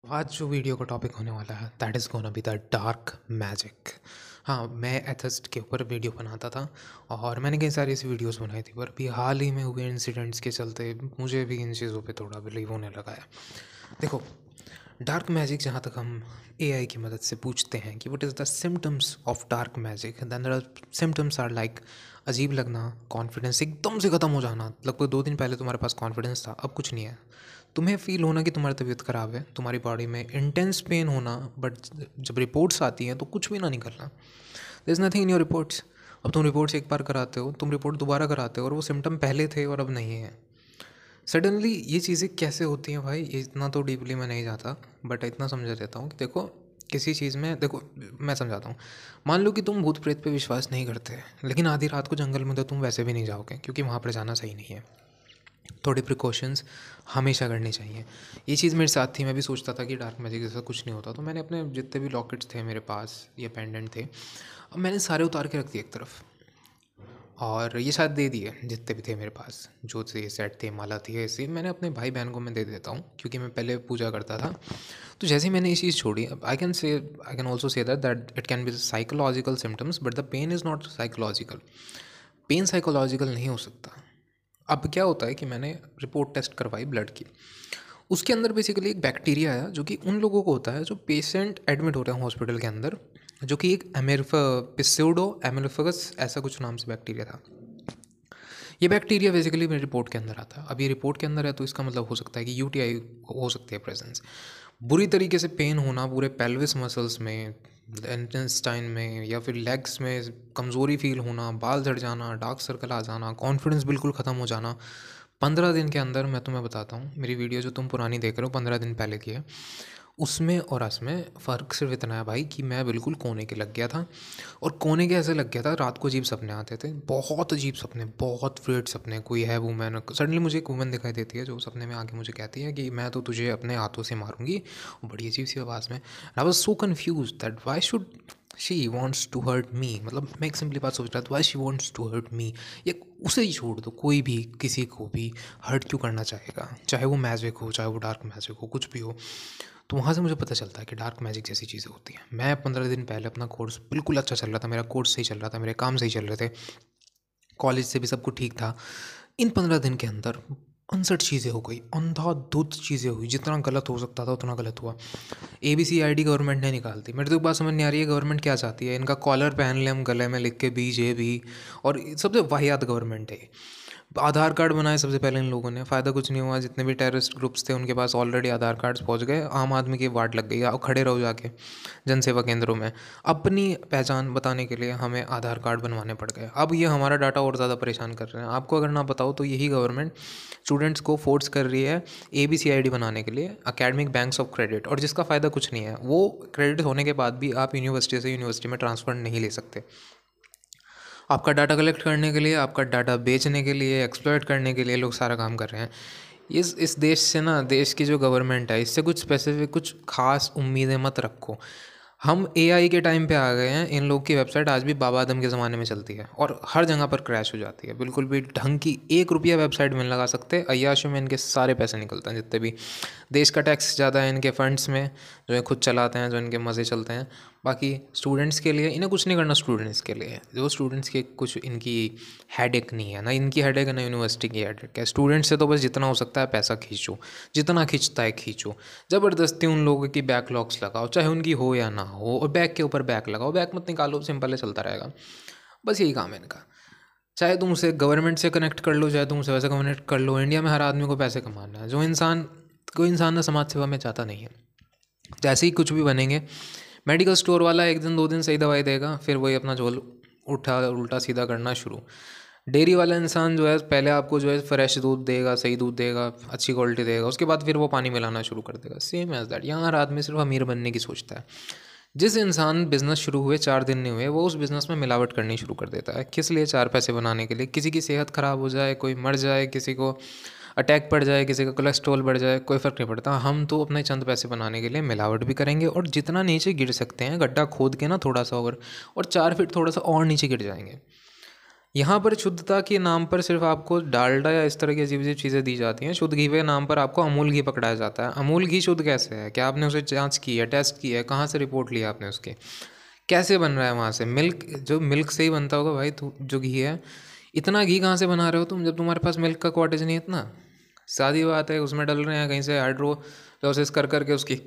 आज जो वीडियो का टॉपिक होने वाला है that is gonna be the dark magic. हाँ, मैं एथिस्ट के ऊपर वीडियो बनाता था और मैंने कई सारी ऐसी वीडियोस बनाई थी, पर अभी हाल ही में हुए इंसिडेंट्स के चलते मुझे भी इन चीज़ों पे थोड़ा बिलीव होने लगा है। देखो, डार्क मैजिक जहाँ तक हम एआई की मदद से पूछते हैं कि what is the symptoms of dark magic, then there are symptoms are like अजीब लगना, कॉन्फिडेंस एकदम से ख़त्म हो जाना। लगभग 2 दिन पहले तुम्हारे पास कॉन्फिडेंस था, अब कुछ नहीं है। तुम्हें फ़ील होना कि तुम्हारी तबीयत ख़राब है, तुम्हारी बॉडी में इंटेंस पेन होना, बट जब रिपोर्ट्स आती हैं तो कुछ भी ना निकलना। There is nothing in your reports. अब तुम रिपोर्ट्स एक बार कराते हो, तुम रिपोर्ट दोबारा कराते हो और वो सिम्टम पहले थे और अब नहीं है। सडनली ये चीज़ें कैसे होती हैं भाई, ये इतना तो डीपली मैं नहीं जाता, बट इतना समझा देता हूँ कि देखो, किसी चीज़ में देखो, मैं समझाता हूँ। मान लो कि तुम भूत प्रेत पे विश्वास नहीं करते, लेकिन आधी रात को जंगल में तो तुम वैसे भी नहीं जाओगे क्योंकि वहाँ पर जाना सही नहीं है। थोड़े प्रिकॉशंस हमेशा करनी चाहिए। ये चीज़ मेरे साथ थी, मैं भी सोचता था कि डार्क मैजिक जैसा कुछ नहीं होता, तो मैंने अपने जितने भी लॉकेट्स थे मेरे पास या पेंडेंट थे, अब मैंने सारे उतार के रख दिए एक तरफ। और ये शायद दे दिए जितने भी थे मेरे पास, जो थे सेट थे, माला थी, ऐसे मैंने अपने भाई बहन को मैं दे देता हूँ क्योंकि मैं पहले पूजा करता था। तो जैसे ही मैंने ये चीज़ छोड़ी, अब I can also say that it can be psychological symptoms, but the pain is not psychological. Pain psychological नहीं हो सकता। अब क्या होता है कि मैंने रिपोर्ट टेस्ट करवाई ब्लड की, उसके अंदर बेसिकली एक बैक्टीरिया आया जो कि उन लोगों को होता है जो पेशेंट एडमिट होते हैं हॉस्पिटल के अंदर, जो कि एक पिस्यूडो एमेलिफगस ऐसा कुछ नाम से बैक्टीरिया था। ये बैक्टीरिया बेसिकली मेरी रिपोर्ट के अंदर आता है। अब ये रिपोर्ट के अंदर है तो इसका मतलब हो सकता है कि यूटीआई हो सकती है प्रेजेंस। बुरी तरीके से पेन होना पूरे पेल्विस मसल्स में, इंटेस्टाइन में या फिर लेग्स में, कमज़ोरी फील होना, बाल झड़ जाना, डार्क सर्कल आ जाना, कॉन्फिडेंस बिल्कुल ख़त्म हो जाना। 15 दिन के अंदर मैं तुम्हें बताता हूँ, मेरी वीडियो जो तुम पुरानी देख रहे हो 15 दिन पहले की है, उसमें और इसमें फ़र्क सिर्फ इतना है भाई कि मैं बिल्कुल कोने के लग गया था। और कोने के ऐसे लग गया था, रात को अजीब सपने आते थे, बहुत अजीब सपने, बहुत वियर्ड सपने। कोई है वूमेन, सडनली मुझे एक वूमेन दिखाई देती है जो सपने में आके मुझे कहती है कि मैं तो तुझे अपने हाथों से मारूंगी, और बड़ी अजीब सी आवाज़ में। I was so confuse that why should she wants to hurt me. मतलब मैं एक सिंपली बात सोच रहा था, why she wants to hurt me. ये उसे ही छोड़ दो, कोई भी किसी को भी हर्ट क्यों करना चाहेगा, चाहे वो मैजिक हो, चाहे वो डार्क मैजिक हो, कुछ भी हो। तो वहाँ से मुझे पता चलता है कि डार्क मैजिक जैसी चीज़ें होती हैं। मैं 15 दिन पहले अपना कोर्स बिल्कुल अच्छा चल रहा था, मेरा कोर्स सही चल रहा था, मेरे काम सही चल रहे थे, कॉलेज से भी सब कुछ ठीक था। इन 15 दिन के अंदर अनसठ चीज़ें हो गई, अंधाधुंध चीज़ें हुई, जितना गलत हो सकता था उतना गलत हुआ। ABCID गवर्नमेंट ने निकाल दी। मेरे तो एक बात समझ नहीं आ रही है, गवर्नमेंट क्या चाहती है? इनका कॉलर पहन ले हम गले में लिख के BJP, और सबसे वाहियात गवर्नमेंट है। आधार कार्ड बनाए सबसे पहले इन लोगों ने, फ़ायदा कुछ नहीं हुआ। जितने भी टेररिस्ट ग्रुप्स थे उनके पास ऑलरेडी आधार कार्ड्स पहुंच गए, आम आदमी की वाट लग गई। अब खड़े रहो जाके जनसेवा केंद्रों में, अपनी पहचान बताने के लिए हमें आधार कार्ड बनवाने पड़ गए। अब ये हमारा डाटा और ज़्यादा परेशान कर रहे हैं। आपको अगर ना बताओ तो यही गवर्नमेंट स्टूडेंट्स को फोर्स कर रही है ABCID बनाने के लिए, अकेडमिक बैंक्स ऑफ क्रेडिट, और जिसका फ़ायदा कुछ नहीं है। वो क्रेडिट होने के बाद भी आप यूनिवर्सिटी से यूनिवर्सिटी में ट्रांसफ़र नहीं ले सकते। आपका डाटा कलेक्ट करने के लिए, आपका डाटा बेचने के लिए, एक्सप्लॉइट करने के लिए लोग सारा काम कर रहे हैं। इस देश से ना, देश की जो गवर्नमेंट है, इससे कुछ स्पेसिफिक, कुछ खास उम्मीदें मत रखो। हम AI के टाइम पे आ गए हैं। इन लोग की वेबसाइट आज भी बाबा आदम के ज़माने में चलती है और हर जगह पर क्रैश हो जाती है। बिल्कुल भी ढंग की 1 रुपया वेबसाइट में नहीं लगा सकते। अय्याशों में इनके सारे पैसे निकलते हैं जितने भी। देश का टैक्स ज़्यादा है इनके फंड्स में, जो ये खुद चलाते हैं, जो इनके मज़े चलते हैं। बाकी स्टूडेंट्स के लिए इन्हें कुछ नहीं करना। स्टूडेंट्स के लिए, जो स्टूडेंट्स के कुछ इनकी हेडेक नहीं है, ना इनकी हेडेक है ना यूनिवर्सिटी की हेडेक है। स्टूडेंट्स से तो बस जितना हो सकता है पैसा खींचो, जितना खींचता है खींचो। ज़बरदस्ती उन लोगों की बैकलॉग्स लगाओ, चाहे उनकी हो या ना हो, और बैक के ऊपर बैक लगाओ, बैक मत निकालो, सिंपल है, चलता रहेगा। बस यही काम है इनका। चाहे तुम उसे गवर्नमेंट से कनेक्ट कर लो, चाहे तुम उसे वैसे कनेक्ट कर लो, इंडिया में हर आदमी को पैसे कमाना है। कोई इंसान ना समाज सेवा में चाहता नहीं है। जैसे ही कुछ भी बनेंगे, मेडिकल स्टोर वाला 1 दिन 2 दिन सही दवाई देगा, फिर वही अपना झोल उठा उल्टा सीधा करना शुरू। डेयरी वाला इंसान जो है, पहले आपको जो है फ्रेश दूध देगा, सही दूध देगा, अच्छी क्वालिटी देगा, उसके बाद फिर वो पानी मिलाना शुरू कर देगा। सेम एज दैट, यहाँ हर आदमी सिर्फ अमीर बनने की सोचता है। जिस इंसान बिज़नेस शुरू हुए 4 दिन नहीं हुए, वो उस बिज़नेस में मिलावट करनी शुरू कर देता है। किस लिए? 4 पैसे बनाने के लिए। किसी की सेहत ख़राब हो जाए, कोई मर जाए, किसी को अटैक पड़ जाए, किसी का कोलेस्ट्रॉल बढ़ जाए, कोई फ़र्क नहीं पड़ता। हम तो अपने चंद पैसे बनाने के लिए मिलावट भी करेंगे, और जितना नीचे गिर सकते हैं, गड्ढा खोद के ना थोड़ा सा और 4 फीट थोड़ा सा और नीचे गिर जाएंगे। यहाँ पर शुद्धता के नाम पर सिर्फ आपको डालडा या इस तरह की अजीब अजीब चीज़ें दी जाती हैं। शुद्ध घी के नाम पर आपको अमूल घी पकड़ाया जाता है। अमूल घी शुद्ध कैसे है? क्या आपने उसे जांच की है, टेस्ट की है? कहाँ से रिपोर्ट लिया आपने उसकी? कैसे बन रहा है वहाँ से? मिल्क, जो मिल्क से ही बनता होगा भाई, तो जो घी है, इतना घी कहाँ से बना रहे हो तुम जब तुम्हारे पास मिल्क का कॉटेज नहीं है इतना? सादी बात है, उसमें डल रहे हैं कहीं से हाइड्रो प्रोसेस कर करके उसकी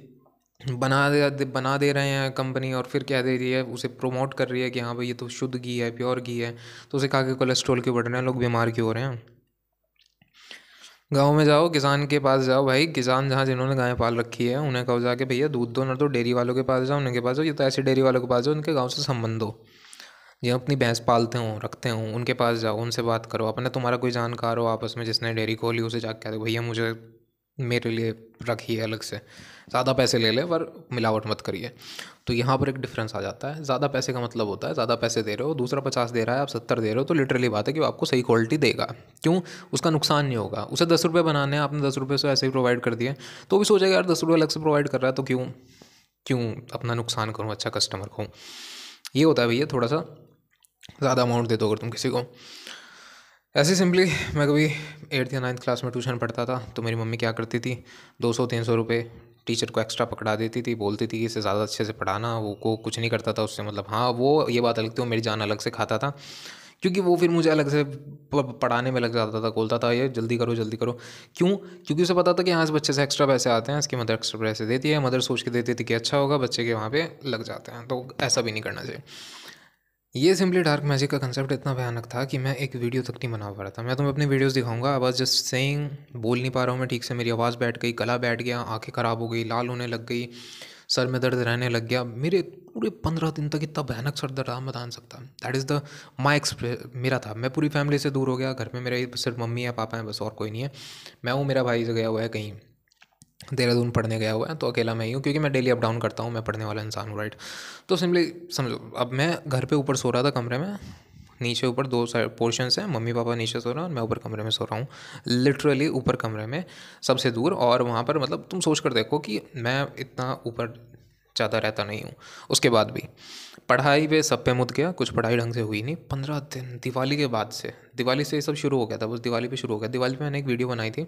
बना दे रहे हैं कंपनी, और फिर क्या दे रही है, उसे प्रमोट कर रही है कि हाँ भाई ये तो शुद्ध घी है, प्योर घी है। तो उसे खा के कोलेस्ट्रॉल क्यों बढ़ रहे हैं, लोग बीमार क्यों हो रहे हैं? गाँव में जाओ, किसान के पास जाओ भाई, किसान जहाँ जिन्होंने गायें पाल रखी है उन्हें कहो जाके भैया दूध दो, ना तो डेयरी वालों के पास जाओ, उनके पास जाओ, ये तो ऐसे डेयरी वालों के पास जाओ उनके गाँव से संबंध हो, जो अपनी भैंस पालते हों, रखते हों, उनके पास जाओ, उनसे बात करो। अपने तुम्हारा कोई जानकार हो आपस में जिसने डेयरी खोली, उसे जाके कह दो भैया मुझे मेरे लिए रखिए अलग से, ज़्यादा पैसे ले ले पर मिलावट मत करिए। तो यहाँ पर एक डिफरेंस आ जाता है। ज़्यादा पैसे का मतलब होता है ज़्यादा पैसे दे रहे हो, दूसरा 50 दे रहा है, आप 70 दे रहे हो, तो लिटरली बात है कि वो आपको सही क्वालिटी देगा। क्यों? उसका नुकसान नहीं होगा। उसे 10 रुपये बनाने हैं, आपने 10 रुपये से ऐसे ही प्रोवाइड कर दिए, तो भी सोचेगा यार 10 रुपये अलग से प्रोवाइड कर रहा है तो क्यों क्यों अपना नुकसान करूँ, अच्छा कस्टमर को। ये होता है भैया, थोड़ा सा ज़्यादा अमाउंट दे दो अगर तुम किसी को। ऐसे सिंपली मैं कभी 8th या 9th क्लास में ट्यूशन पढ़ता था, तो मेरी मम्मी क्या करती थी, 200-300 रुपये टीचर को एक्स्ट्रा पकड़ा देती थी, बोलती थी कि इसे ज़्यादा अच्छे से पढ़ाना। वो को कुछ नहीं करता था उससे, मतलब हाँ वो ये बात अलग थी, वो मेरी जान अलग से खाता था, क्योंकि वो फिर मुझे अलग से पढ़ाने में लग जाता था, बोलता था ये जल्दी करो जल्दी करो। क्यों? क्योंकि उसे पता था कि हाँ इस बच्चे से एक्स्ट्रा पैसे आते हैं, इसकी मदर एक्स्ट्रा पैसे देती है, मदर सोच के देती थी कि अच्छा होगा, बच्चे के वहाँ पे लग जाते हैं, तो ऐसा भी नहीं करना चाहिए। ये सिंपली डार्क मैजिक का कंसेप्ट इतना भयानक था कि मैं एक वीडियो तक नहीं बना पा रहा था। मैं तुम्हें अपनी वीडियोस दिखाऊंगा, आई वाज जस्ट सेइंग, बोल नहीं पा रहा हूँ मैं ठीक से, मेरी आवाज़ बैठ गई, गला बैठ गया, आंखें ख़राब हो गई, लाल होने लग गई, सर में दर्द रहने लग गया। मेरे पूरे 15 दिन तक इतना भयानक सर दर्द रहा, मैं बता नहीं सकता। That is the my experience मेरा था। मैं पूरी फैमिली से दूर हो गया, घर में मेरे सिर्फ मम्मी है, पापा हैं, बस और कोई नहीं है। मैं हूँ, मेरा भाई से गया हुआ है कहीं देहरादून पढ़ने गया हुआ है, तो अकेला मैं ही हूँ, क्योंकि मैं डेली अप डाउन करता हूँ, मैं पढ़ने वाला इंसान हूँ, राइट। तो सिंपली समझो, अब मैं घर पे ऊपर सो रहा था कमरे में, नीचे ऊपर दो साइड पोर्शंस हैं, मम्मी पापा नीचे सो रहे हैं और मैं ऊपर कमरे में सो रहा हूँ, लिटरली ऊपर कमरे में सबसे दूर। और वहाँ पर मतलब तुम सोच कर देखो कि मैं इतना ऊपर ज़्यादा रहता नहीं हूँ, उसके बाद भी पढ़ाई पे सब पे मुद गया, कुछ पढ़ाई ढंग से हुई नहीं। 15 दिन दिवाली के बाद से, दिवाली से ये सब शुरू हो गया था, बस दिवाली पे शुरू हो गया। दिवाली पे मैंने एक वीडियो बनाई थी,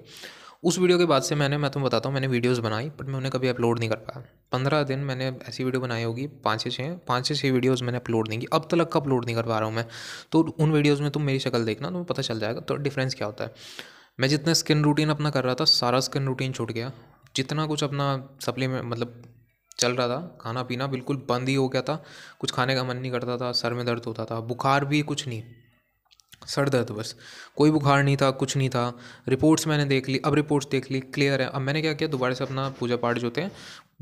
उस वीडियो के बाद से मैं तुम्हें बताता हूँ, मैंने वीडियोस बनाई बट मैं उन्हें कभी अपलोड नहीं कर पाया। 15 दिन मैंने ऐसी वीडियो बनाई होगी, 5 से 6 वीडियोज़ मैंने अपलोड नहीं की, अब तक का अपलोड नहीं कर पा रहा हूँ मैं। तो उन वीडियोज़ में तुम मेरी शक्ल देखना, तुम्हें पता चल जाएगा तो डिफरेंस क्या होता है। मैं जितना स्किन रूटीन अपना कर रहा था, सारा स्किन रूटीन छूट गया। जितना कुछ अपना सप्लीमेंट मतलब चल रहा था, खाना पीना बिल्कुल बंद ही हो गया था, कुछ खाने का मन नहीं करता था, सर में दर्द होता था, बुखार भी कुछ नहीं, सर दर्द बस, कोई बुखार नहीं था, कुछ नहीं था। रिपोर्ट्स मैंने देख ली, अब रिपोर्ट्स देख ली, क्लियर है। अब मैंने क्या किया, दोबारा से अपना पूजा पाठ जो होते हैं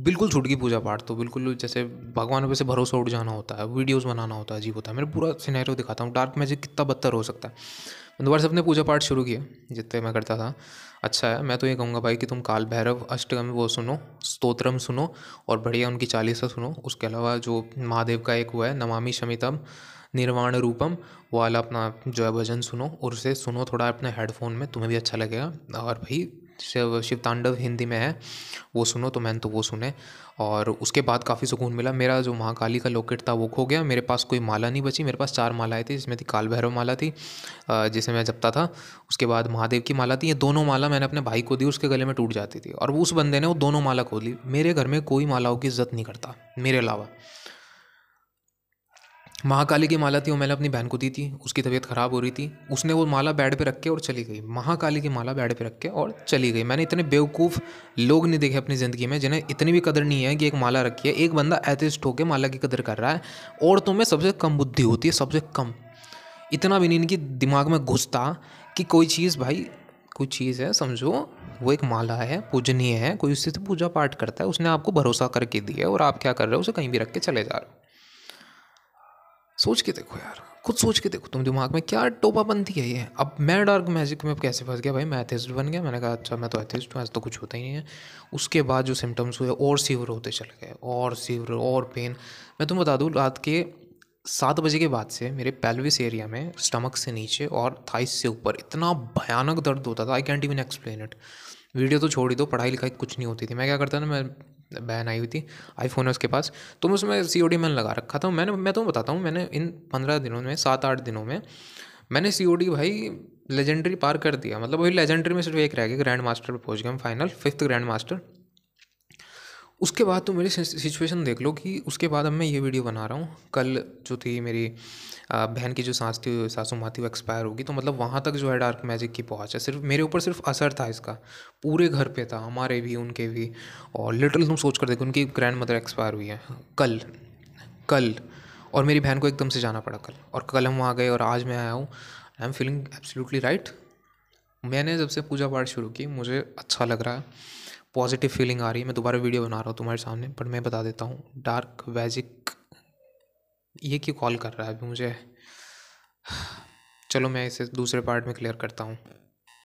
बिल्कुल छूट गई, पूजा पाठ तो बिल्कुल, जैसे भगवानों पे से भरोसा उठ जाना होता है, वीडियोस बनाना होता है, अजीब होता है। मैं पूरा सिनेरियो दिखाता हूँ, डार्क मैजिक कितना बदतर हो सकता है। मैं दोबारा से अपने पूजा पाठ शुरू किए जितने मैं करता था। अच्छा है, मैं तो ये कहूँगा भाई कि तुम काल भैरव अष्टकम वो सुनो, स्तोत्रम सुनो, और बढ़िया उनकी चालीसा सुनो। उसके अलावा जो महादेव का एक हुआ है नमामि शमितम निर्वाण रूपम, वो वाला अपना जो है भजन सुनो, और उसे सुनो थोड़ा अपने हेडफोन में, तुम्हें भी अच्छा लगेगा। और भाई शिव तांडव हिंदी में है, वो सुनो। तो मैंने तो वो सुने, और उसके बाद काफ़ी सुकून मिला। मेरा जो महाकाली का लॉकेट था वो खो गया, मेरे पास कोई माला नहीं बची। मेरे पास 4 मालाएँ थी, जिसमें थी काल भैरव माला थी जिसे मैं जपता था, उसके बाद महादेव की माला थी। ये दोनों माला मैंने अपने भाई को दी, उसके गले में टूट जाती थी, और उस बंदे ने वो दोनों माला खो ली। मेरे घर में कोई मालाओं की इज्जत नहीं करता मेरे अलावा। महाकाली की माला थी, वो मैंने अपनी बहन को दी थी, उसकी तबीयत ख़राब हो रही थी, उसने वो माला बेड पे रख के और चली गई। महाकाली की माला बेड पे रख के और चली गई। मैंने इतने बेवकूफ़ लोग नहीं देखे अपनी ज़िंदगी में जिन्हें इतनी भी कदर नहीं है कि एक माला रखी है। एक बंदा एथिस्ट होकर माला की कदर कर रहा है। औरतों में सबसे कम बुद्धि होती है, सबसे कम। इतना भी नहीं इनकी दिमाग में घुसता कि कोई चीज़ भाई, कोई चीज़ है समझो, वो एक माला है, पूजनीय है, कोई उससे तो पूजा पाठ करता है, उसने आपको भरोसा करके दिया है, और आप क्या कर रहे हो, उसे कहीं भी रख के चले जा रहे हो। सोच के देखो यार, खुद सोच के देखो, तुम दिमाग में क्या टोपापंती है ये। अब मैं डार्क मैजिक में कैसे फंस गया भाई, मैं एथिस्ट बन गया। मैंने कहा अच्छा मैं तो एथिस्ट हूँ, ऐसा तो कुछ होता ही नहीं है। उसके बाद जो सिम्टम्स हुए और सीवर होते चले गए, और सीवर और पेन। मैं तुम्हें बता दूँ, रात के 7 बजे के बाद से मेरे पेल्विस एरिया में, स्टमक से नीचे और थाइस से ऊपर इतना भयानक दर्द होता था, I can't even explain it. Video तो छोड़ ही दो, पढ़ाई लिखाई कुछ नहीं होती थी। मैं क्या करता था, मैं बहन आई हुई थी, आईफोन है उसके पास, तो मैं उसमें COD मैंने लगा रखा था। मैं तुम्हें बताता हूँ, मैंने इन 15 दिनों में, 7-8 दिनों में मैंने सीओडी भाई लेजेंडरी पार कर दिया, मतलब वही लेजेंडरी में सिर्फ एक रह गया, ग्रैंड मास्टर पे पहुंच गया हम फाइनल, 5th ग्रैंड मास्टर। उसके बाद तो मेरी सिचुएशन देख लो कि उसके बाद अब मैं ये वीडियो बना रहा हूँ। कल जो थी मेरी बहन की जो सासू माँ थी वो एक्सपायर होगी, तो मतलब वहाँ तक जो है डार्क मैजिक की पहुँच है। सिर्फ मेरे ऊपर सिर्फ असर था इसका, पूरे घर पे था, हमारे भी उनके भी। और लिटरल तुम सोच कर देखो, उनकी ग्रैंड मदर एक्सपायर हुई है कल कल और मेरी बहन को एकदम से जाना पड़ा कल, और कल हम वहाँ गए और आज मैं आया हूँ। I am feeling absolutely right. मैंने जब से पूजा पाठ शुरू की मुझे अच्छा लग रहा है, पॉजिटिव फीलिंग आ रही है। मैं दोबारा वीडियो बना रहा हूँ तुम्हारे सामने, बट मैं बता देता हूँ, डार्क मैजिक ये क्यों कॉल कर रहा है अभी मुझे। चलो मैं इसे दूसरे पार्ट में क्लियर करता हूँ।